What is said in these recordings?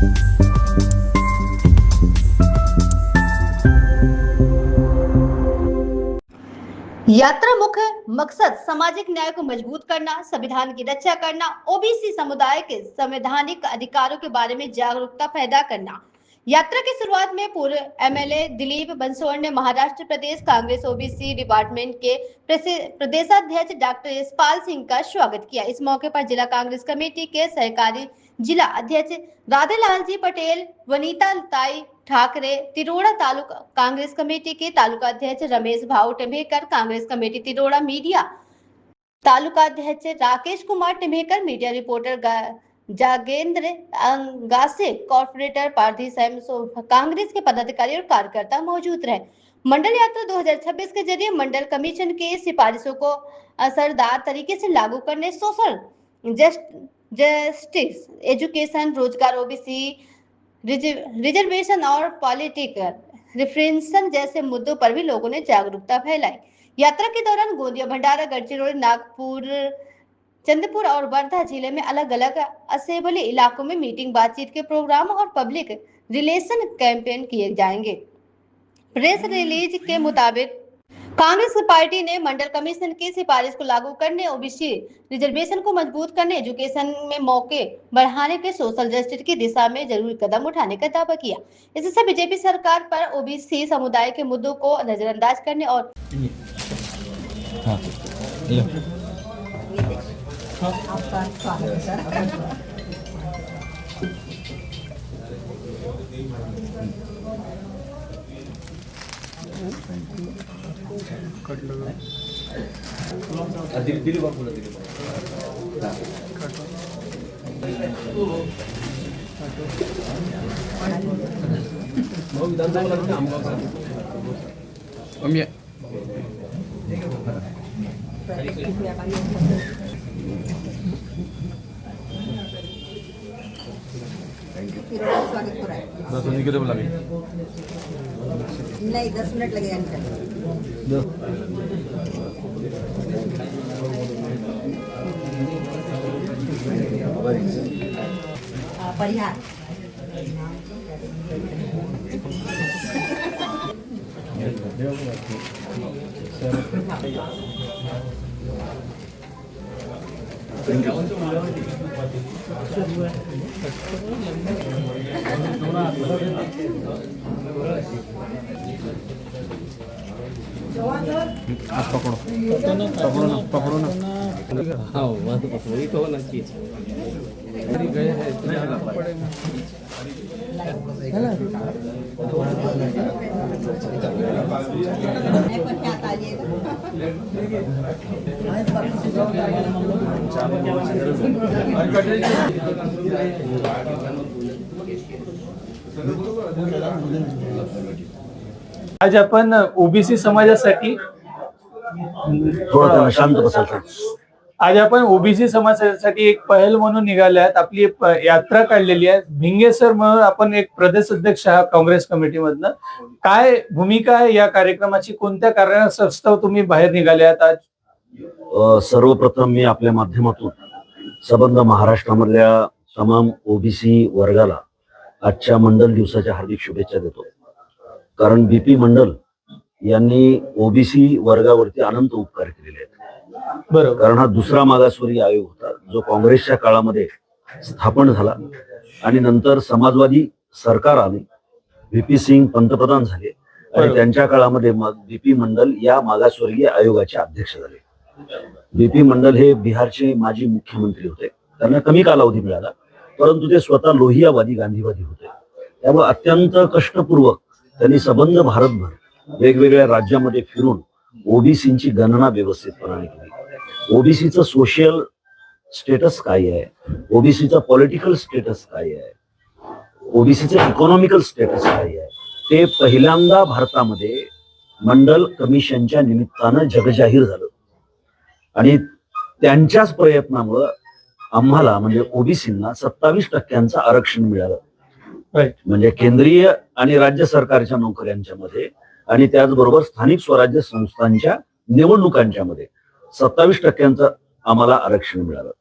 यात्रा मुख्य मकसद सामाजिक न्याय को मजबूत करना, संविधान की रक्षा करना, ओबीसी समुदाय के संवैधानिक अधिकारों के बारे में जागरूकता पैदा करना। यात्रा की शुरुआत में पूर्व एमएलए दिलीप बंसोड़ ने महाराष्ट्र प्रदेश कांग्रेस ओबीसी डिपार्टमेंट के प्रदेशाध्यक्ष डॉक्टर यशपाल सिंह का स्वागत किया। इस मौके पर जिला कांग्रेस कमेटी के सहकारी जिला अध्यक्ष राधेलाल जी पटेल, वनीता ताई ठाकरे, तिरोड़ा तालुका कांग्रेस कमेटी के तालुका अध्यक्ष रमेश भाऊ टेम्हेकर, कांग्रेस कमेटी तिरोड़ा मीडिया तालुका अध्यक्ष Rakesh Kumar Temhekar, media reporter Jagendra Angase, corporator Pardhi Sam, Congress के पदाधिकारी और कार्यकर्ता मौजूद रहे। मंडल यात्रा 2026 के जरिए मंडल कमीशन के सिफारिशों को असरदार तरीके से लागू करने, सोशल जस्टिस, एजुकेशन, रोजगार, ओबीसी रिजर्वेशन और पॉलिटिकल रिफ्रेंशन जैसे मुद्दों पर भी लोगों ने जागरूकता फैलाई। यात्रा के दौरान गोंदिया, भंडारा, गढ़चिरौली, नागपुर, चंद्रपुर और वर्धा जिले में अलग अलग असेंबली इलाकों में मीटिंग, बातचीत के प्रोग्राम और पब्लिक रिलेशन कैंपेन किए जाएंगे। प्रेस रिलीज के मुताबिक कांग्रेस पार्टी ने मंडल कमीशन की सिफारिश को लागू करने, ओबीसी रिजर्वेशन को मजबूत करने, एजुकेशन में मौके बढ़ाने के, सोशल जस्टिस की दिशा में जरूरी कदम उठाने का दावा किया। इससे बीजेपी सरकार पर ओबीसी समुदाय के मुद्दों को नजरअंदाज करने और स्वागत हो रहा है। नहीं 10 मिनट लगेगा। परिहार पकड़ो ना। हाँ वहाँ तो वही तो होना चाहिए। गए हैं पड़ेगा आज आपण ओबीसी समाजासाठी थोडं शांत बसायचं. आज आपण ओबीसी समाजासाठी एक पहल म्हणून निघाल्यात. आपली यात्रा काढलेली आहे. भिंगे सर म्हणून आपण एक प्रदेश अध्यक्ष आहात काँग्रेस कमिटी मधनं. काय भूमिका आहे या कार्यक्रमाची? कोणत्या कारणास्तव तुम्ही बाहेर निघाल्यात आज? सर्वप्रथम मी आपल्या माध्यमातून संबंध महाराष्ट्रामधल्या तमाम ओबीसी वर्गाला आजच्या मंडल दिवसाच्या हार्दिक शुभेच्छा देतो. कारण बीपी मंडल यांनी ओबीसी वर्गावरती अनंत उपकार केलेले आहेत. बरोबर. कारण हा दुसरा मागासवर्गीय आयोग होता जो काँग्रेसच्या काळामध्ये स्थापन झाला आणि नंतर समाजवादी सरकार आले, व्हीपी सिंग पंतप्रधान झाले आणि त्यांच्या काळामध्ये बीपी मंडल या मागासवर्गीय आयोगाचे अध्यक्ष झाले. बीपी मंडल हे बिहारचे माजी मुख्यमंत्री होते. त्यांना कमी कालावधी मिळाला, परंतु ते स्वतः लोहियावादी गांधीवादी होते. त्यामुळे अत्यंत कष्टपूर्वक त्यांनी संबंध भारतभर वेगवेगळ्या राज्यामध्ये फिरून ओबीसींची गणना व्यवस्थितपणे केली. ओबीसीचं सोशल स्टेटस काय आहे, ओबीसीचं पॉलिटिकल स्टेटस काय आहे, ओबीसीचं इकॉनॉमिकल स्टेटस काय आहे, ते पहिल्यांदा भारतामध्ये मंडल कमिशनच्या निमित्तानं जगजाहीर झालं. आणि त्यांच्याच प्रयत्नामुळे आम्हाला म्हणजे ओबीसींना 27% आरक्षण मिळालं. म्हणजे केंद्रीय आणि राज्य सरकारच्या नोकऱ्यांच्या मध्ये आणि त्याचबरोबर स्थानिक स्वराज्य संस्थांच्या निवडणुकांच्या मध्ये 27% आम्हाला आरक्षण मिळालं.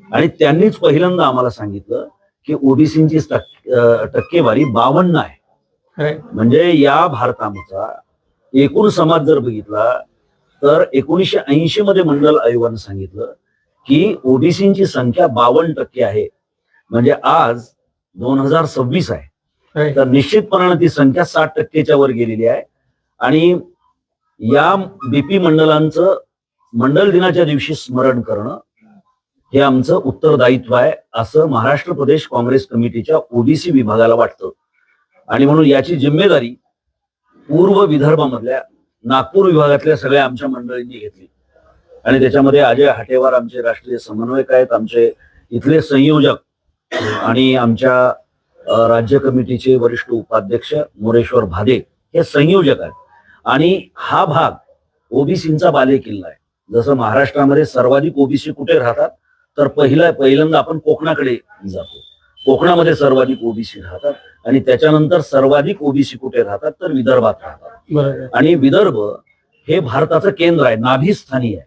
आणि त्यांनीच पहिल्यांदा आम्हाला सांगितलं की ओबीसीची टक्केवारी 52 आहे. Right. म्हणजे या भारताचा एकूण समाज जर बघितला तर 1980 मध्ये मंडल आयोगानं सांगितलं की ओबीसीची संख्या 52% आहे. म्हणजे आज 2026 आहे. Right. तर निश्चितपणाने ती संख्या 60%च्या वर गेलेली आहे. आणि या बीपी मंडलांचं मंडल दिनाच्या दिवशी स्मरण करणं हे आमचं उत्तरदायित्व आहे असं महाराष्ट्र प्रदेश काँग्रेस कमिटीच्या ओबीसी विभागाला वाटतं. आणि म्हणून याची जिम्मेदारी पूर्व विदर्भामधल्या नागपूर विभागातल्या सगळ्या आमच्या मंडळींनी घेतली. आणि त्याच्यामध्ये अजय हाटेवार आमचे राष्ट्रीय समन्वयक आहेत, आमचे इथले संयोजक आणि आमच्या राज्य कमिटीचे वरिष्ठ उपाध्यक्ष मोरेश्वर भादे हे संयोजक आहेत. आणि हा भाग ओबीसींचा बालेकिल्ला आहे. जसं महाराष्ट्रामध्ये सर्वाधिक ओबीसी कुठे राहतात तर पहिल्यांदा आपण कोकणाकडे जातो. कोकणामध्ये सर्वाधिक ओबीसी राहतात आणि त्याच्यानंतर सर्वाधिक ओबीसी कुठे राहतात तर विदर्भात राहतात. बरोबर. आणि विदर्भ हे भारताचं केंद्र आहे, नाभिस्थानी आहे.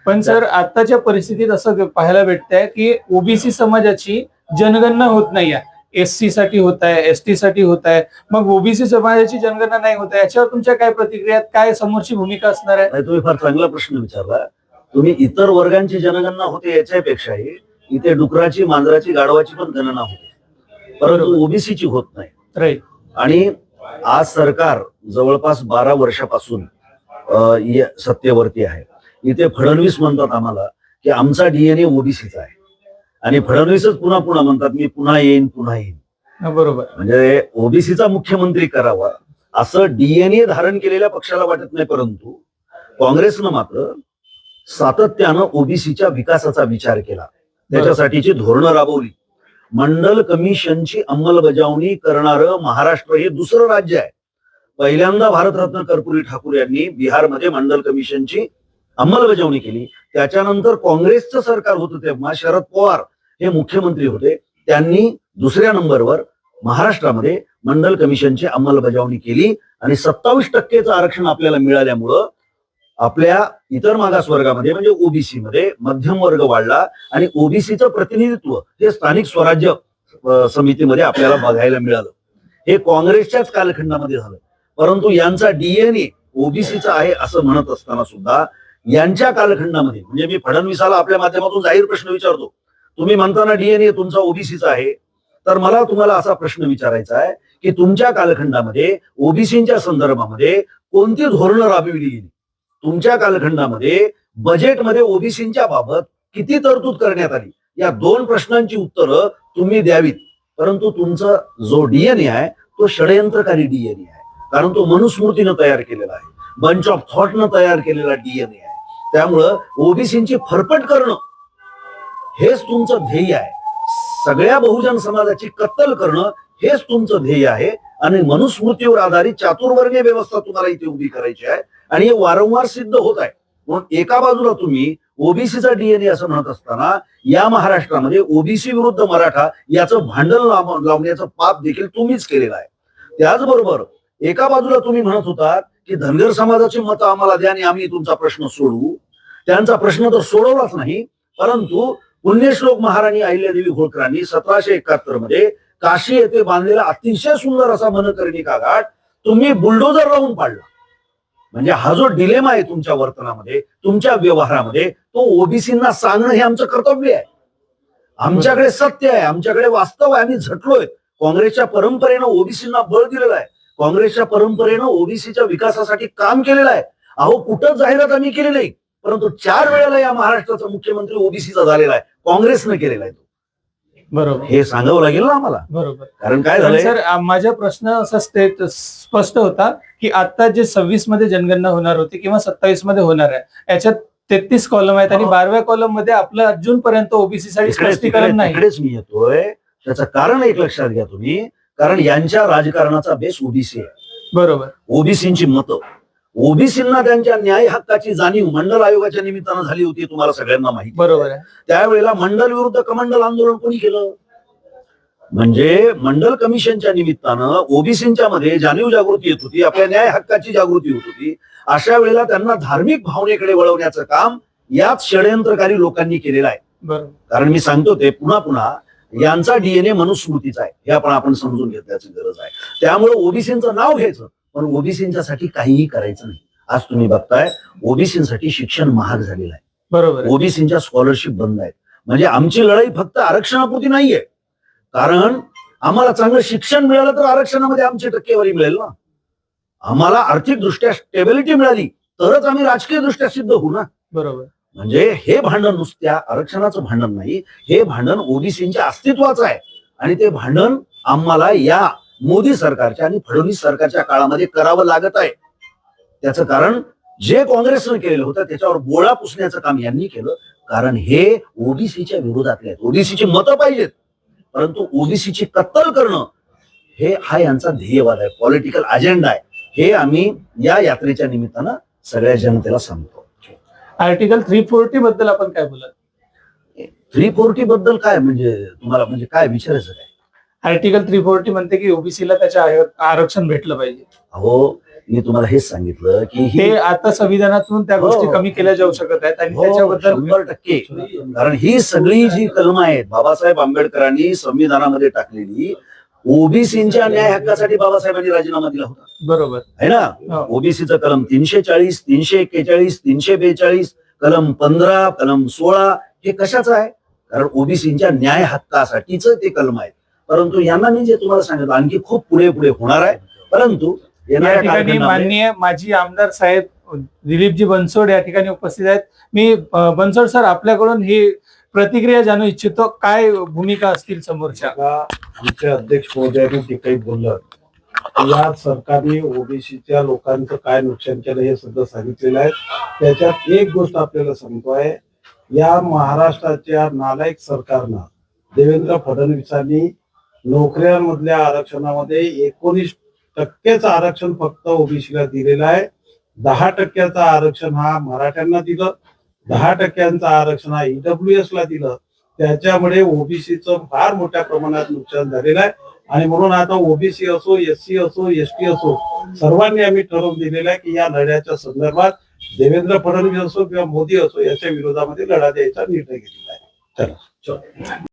पण सर आताच्या परिस्थितीत असं पाहायला भेटतंय की ओबीसी समाजाची जनगणना होत नाहीये. एससी साठी होत आहे, एसटी साठी होत आहे, मग ओबीसी समाजाची जनगणना नाही होत आहे. याच्यावर तुमच्या काय प्रतिक्रिया आहेत? काय समोरची भूमिका असणार आहे? नाही, तुम्ही फार चांगला प्रश्न विचारला. तुम्ही इतर वर्गांची जनगणना होते याच्यापेक्षाही इथे डुकराची, मांजराची, गाढवाची पण गणना होते, परंतु ओबीसीची होत नाही. राईट. आणि आज सरकार जवळपास 12 वर्षापासून सत्तेवरती आहे. इथे फडणवीस म्हणतात आम्हाला की आमचा डीएनए ओबीसीचा आहे आणि फडणवीसच पुन्हा पुन्हा म्हणतात मी पुन्हा येईन पुन्हा येईन. बरोबर. म्हणजे ओबीसीचा मुख्यमंत्री करावा असं डीएनए धारण केलेल्या पक्षाला वाटत नाही, परंतु काँग्रेसनं मात्र सातत्यानं ओबीसीच्या विकासाचा विचार केला, त्याच्यासाठीची धोरणं राबवली. मंडल कमिशनची अंमलबजावणी करणारं महाराष्ट्र हे दुसरं राज्य आहे. पहिल्यांदा भारतरत्न कर्पूरी ठाकूर यांनी बिहारमध्ये मंडल कमिशनची अंमलबजावणी केली. त्याच्यानंतर काँग्रेसचं सरकार होतं तेव्हा शरद पवार हे मुख्यमंत्री होते, त्यांनी दुसऱ्या नंबरवर महाराष्ट्रामध्ये मंडल कमिशनची अंमलबजावणी केली आणि 27% आरक्षण आपल्याला मिळाल्यामुळं आपल्या इतर मागासवर्गामध्ये म्हणजे ओबीसी मध्ये मध्यम वर्ग वाढला आणि ओबीसीचं प्रतिनिधित्व हे स्थानिक स्वराज्य समितीमध्ये आपल्याला बघायला मिळालं. हे काँग्रेसच्याच कालखंडामध्ये झालं. परंतु यांचा डीएनए ओबीसीचा आहे असं म्हणत असताना सुद्धा यांच्या कालखंडामध्ये, म्हणजे मी फडणवीसाला आपल्या माध्यमातून जाहीर प्रश्न विचारतो, तुम्ही म्हणताना डीएनए तुमचा ओबीसीचा आहे, तर मला तुम्हाला असा प्रश्न विचारायचा आहे की तुमच्या कालखंडामध्ये ओबीसीच्या संदर्भामध्ये कोणती धोरणं राबविली गेली? तुमच्या कालखंडामध्ये बजेटमध्ये ओबीसीच्या बाबत किती तरतूद करण्यात आली? या 2 प्रश्नांची उत्तरं तुम्ही द्यावीत. परंतु तुमचा जो डीएनए आहे तो षडयंत्रकारी डीएनए आहे, कारण तो मनुस्मृतीनं तयार केलेला आहे, बंच ऑफ थॉटनं तयार केलेला डीएनए आहे. त्यामुळं ओबीसीची फरफट करणं हेच तुमचं ध्येय आहे. सगळ्या बहुजन समाजाची कत्तल करणं हेच तुमचं ध्येय आहे आणि मनुस्मृतीवर आधारित चातुर्वर्गीय व्यवस्था तुम्हाला इथे उभी करायची आहे आणि हे वारंवार सिद्ध होत आहे. म्हणून एका बाजूला तुम्ही ओबीसीचा डीएनए असं म्हणत असताना या महाराष्ट्रामध्ये ओबीसी विरुद्ध मराठा याचं भांडण लावण्याचं पाप देखील तुम्हीच केलेलं आहे. त्याचबरोबर एका बाजूला तुम्ही म्हणत होता की धनगर समाजाची मतं आम्हाला द्या आणि आम्ही तुमचा प्रश्न सोडवू. त्यांचा प्रश्न तर सोडवलाच नाही, परंतु पुण्यश्लोक महाराणी अहिल्यादेवी होळकरांनी 1771 मध्ये काशी येथे बांधलेला अतिशय सुंदर असा मनकर्णिका घाट तुम्ही बुलडोजर लावून पाडला. म्हणजे हा जो डिलेमा आहे तुमच्या वर्तनामध्ये, तुमच्या व्यवहारामध्ये, तो ओबीसींना सांगणं हे आमचं कर्तव्य आहे. आमच्याकडे सत्य आहे, आमच्याकडे वास्तव आहे, आम्ही झटलोय. काँग्रेसच्या परंपरेनं ओबीसींना बळ दिलेलं आहे, काँग्रेसच्या परंपरेनं ओबीसीच्या विकासासाठी काम केलेलं आहे. अहो कुठं जाहिरात आम्ही केली नाही, परंतु 4 वेळेला या महाराष्ट्राचा मुख्यमंत्री ओबीसीचा झालेला आहे, काँग्रेसनं केलेला आहे. बरोबर. हे सांगावं लागेल ना आम्हाला. बरोबर. कारण काय झालंय सर, माझा प्रश्न असा स्पष्ट होता की आता जे 26 मध्ये जनगणना होणार होती किंवा 27 मध्ये होणार आहे, याच्यात 33 कॉलम आहेत आणि 12व्या कॉलम मध्ये आपलं अजूनपर्यंत ओबीसी साठी स्पष्टीकरण नाही. इकडेच मी येतोय. त्याचं कारण एक लक्षात घ्या तुम्ही, कारण यांच्या राजकारणाचा बेस ओबीसी आहे. बरोबर. ओबीसींची मतं, ओबीसींना त्यांच्या न्याय हक्काची जाणीव मंडल आयोगाच्या निमित्तानं झाली होती, तुम्हाला सगळ्यांना माहिती. बरोबर आहे. त्यावेळेला मंडल विरुद्ध कमंडल आंदोलन कोणी केलं? म्हणजे मंडल कमिशनच्या निमित्तानं ओबीसींच्या मध्ये जाणीव जागृती येत होती, आपल्या न्याय हक्काची जागृती होत होती. अशा वेळेला त्यांना धार्मिक भावनेकडे वळवण्याचं काम याच षडयंत्रकारी लोकांनी केलेलं आहे. बरोबर. कारण मी सांगतो ते पुन्हा पुन्हा यांचा डीएनए मनुस्मृतीचा आहे, हे आपण समजून घेण्याची गरज आहे. त्यामुळे ओबीसीचं नाव घ्यायचं, पण ओबीसीच्या साठी काहीही करायचं नाही. आज तुम्ही बघताय ओबीसीसाठी शिक्षण महाग झालेलं आहे, बरोबर आहे. ओबीसीच्या स्कॉलरशिप बंद आहेत. म्हणजे आमची लढाई फक्त आरक्षणापुरती नाहीये, कारण आम्हाला चांगलं शिक्षण मिळालं तर आरक्षणामध्ये आमची टक्केवारी मिळेल ना. आम्हाला आर्थिकदृष्ट्या स्टेबिलिटी मिळाली तरच आम्ही राजकीय दृष्ट्या सिद्ध होऊ ना. बरोबर. म्हणजे हे भांडण नुसत्या आरक्षणाचं भांडण नाही, हे भांडण ओबीसीच्या अस्तित्वाचं आहे. आणि ते भांडण आम्हाला या मोदी सरकारच्या आणि फडणवीस सरकारच्या काळामध्ये करावं लागत आहे. त्याचं कारण जे काँग्रेसनं केलेलं होतं त्याच्यावर बोळा पुसण्याचं काम यांनी केलं, कारण हे ओबीसीच्या विरोधातले आहेत. ओबीसीची मतं पाहिजेत, परंतु ओबीसीची कत्तल करणं हा यांचा ध्येयवाद आहे, पॉलिटिकल अजेंडा आहे. हे आम्ही या यात्रेच्या निमित्तानं सगळ्या जनतेला सांगतो. आर्टिकल 340 बद्दल आपण काय बोलाल? 340 बद्दल काय म्हणजे तुम्हाला म्हणजे काय विचारायचं काय? आर्टिकल 340 म्हणते की ओबीसीला त्याच्या आरक्षण भेटलं पाहिजे. अहो, मी तुम्हाला हेच सांगितलं की ते आता संविधानातून त्या गोष्टी कमी केल्या जाऊ शकत आहेत आणि त्याच्याबद्दल 100%. कारण ही सगळी जी कलमं आहेत बाबासाहेब आंबेडकरांनी संविधानामध्ये टाकलेली, ओबीसीच्या न्याय हक्कासाठी बाबासाहेबांनी राजीनामा दिला होता, बरोबर आहे ना. ओबीसीचं कलम 340, 341, 342, कलम 15, कलम 16 हे कशाचं आहे? कारण ओबीसीच्या न्याय हक्कासाठीच ते कलम आहेत. परंतु यांना मी जे तुम्हाला सांगितलं आणखी खूप पुढे पुढे होणार आहे. परंतु या ठिकाणी माननीय माजी आमदार साहेब दिलीपजी बनसोड या ठिकाणी उपस्थित आहेत. मी बनसोड सर आपल्याकडून ही प्रतिक्रिया जाणू इच्छितो, काय भूमिका असतील समोरच्या? आमचे अध्यक्ष महोदयांनी जे काही बोललं, या सरकारने ओबीसीच्या लोकांचं काय नुकसान केलं हे सुद्धा सांगितलेलं आहे. त्याच्यात एक गोष्ट आपल्याला सांगतोय, या महाराष्ट्राच्या नालायक सरकारनं देवेंद्र फडणवीसांनी नोकऱ्यांमधल्या आरक्षणामध्ये 19% आरक्षण फक्त ओबीसीला दिलेलं आहे. 10% आरक्षण हा मराठ्यांना दिलं, 10% आरक्षण हा ईडब्ल्यूएस ला दिलं. त्याच्यामुळे ओबीसीचं फार मोठ्या प्रमाणात नुकसान झालेलं आहे. आणि म्हणून आता ओबीसी असो, एससी असो, एसटी असो, सर्वांनी आम्ही ठरवून दिलेलं आहे की या लढ्याच्या संदर्भात देवेंद्र फडणवीस असो किंवा मोदी असो याच्या विरोधामध्ये लढा द्यायचा निर्णय घेतलेला आहे. चला.